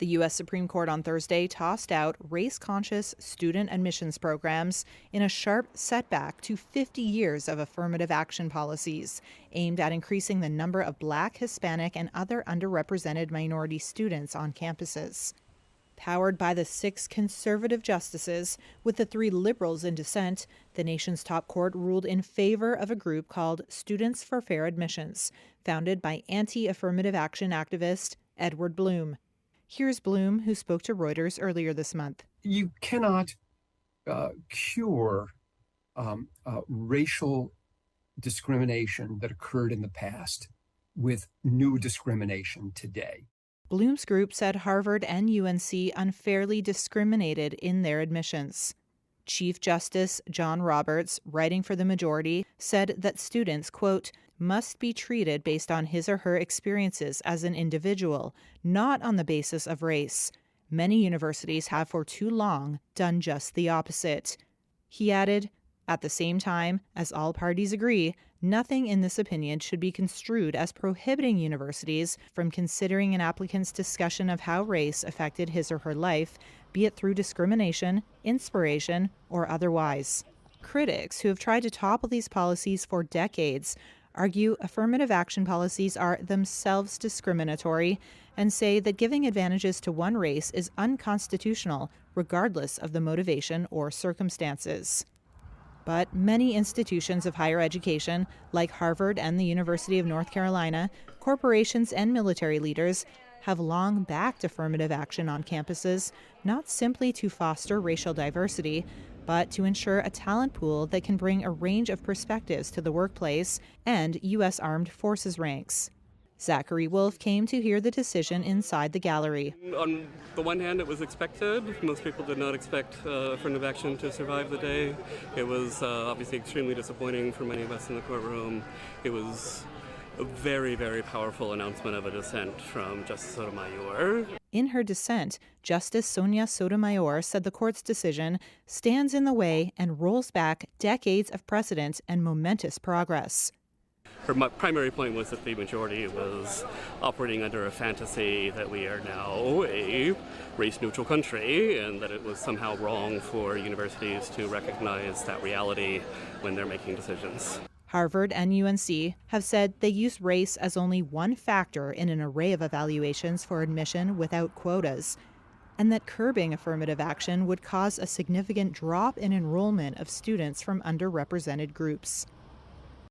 The U.S. Supreme Court on Thursday tossed out race-conscious student admissions programs in a sharp setback to 50 years of affirmative action policies aimed at increasing the number of Black, Hispanic, and other underrepresented minority students on campuses. Powered by the 6 conservative justices, with the 3 liberals in dissent, the nation's top court ruled in favor of a group called Students for Fair Admissions, founded by anti-affirmative action activist Edward Bloom. Here's Bloom, who spoke to Reuters earlier this month. You cannot cure racial discrimination that occurred in the past with new discrimination today. Bloom's group said Harvard and UNC unfairly discriminated in their admissions. Chief Justice John Roberts, writing for the majority, said that students, quote, must be treated based on his or her experiences as an individual, not on the basis of race. Many universities have for too long done just the opposite. He added, at the same time, as all parties agree, nothing in this opinion should be construed as prohibiting universities from considering an applicant's discussion of how race affected his or her life, be it through discrimination, inspiration, or otherwise. Critics who have tried to topple these policies for decades argue affirmative action policies are themselves discriminatory and say that giving advantages to one race is unconstitutional, regardless of the motivation or circumstances. But many institutions of higher education, like Harvard and the University of North Carolina, corporations and military leaders, have long backed affirmative action on campuses, not simply to foster racial diversity, but to ensure a talent pool that can bring a range of perspectives to the workplace and U.S. Armed Forces ranks. Zachary Wolf came to hear the decision inside the gallery. On the one hand, it was expected. Most people did not expect affirmative action to survive the day. It was obviously extremely disappointing for many of us in the courtroom. It was a very, very powerful announcement of a dissent from Justice Sotomayor. In her dissent, Justice Sonia Sotomayor said the court's decision stands in the way and rolls back decades of precedent and momentous progress. Her primary point was that the majority was operating under a fantasy that we are now a race-neutral country and that it was somehow wrong for universities to recognize that reality when they're making decisions. Harvard and UNC have said they use race as only one factor in an array of evaluations for admission without quotas, and that curbing affirmative action would cause a significant drop in enrollment of students from underrepresented groups.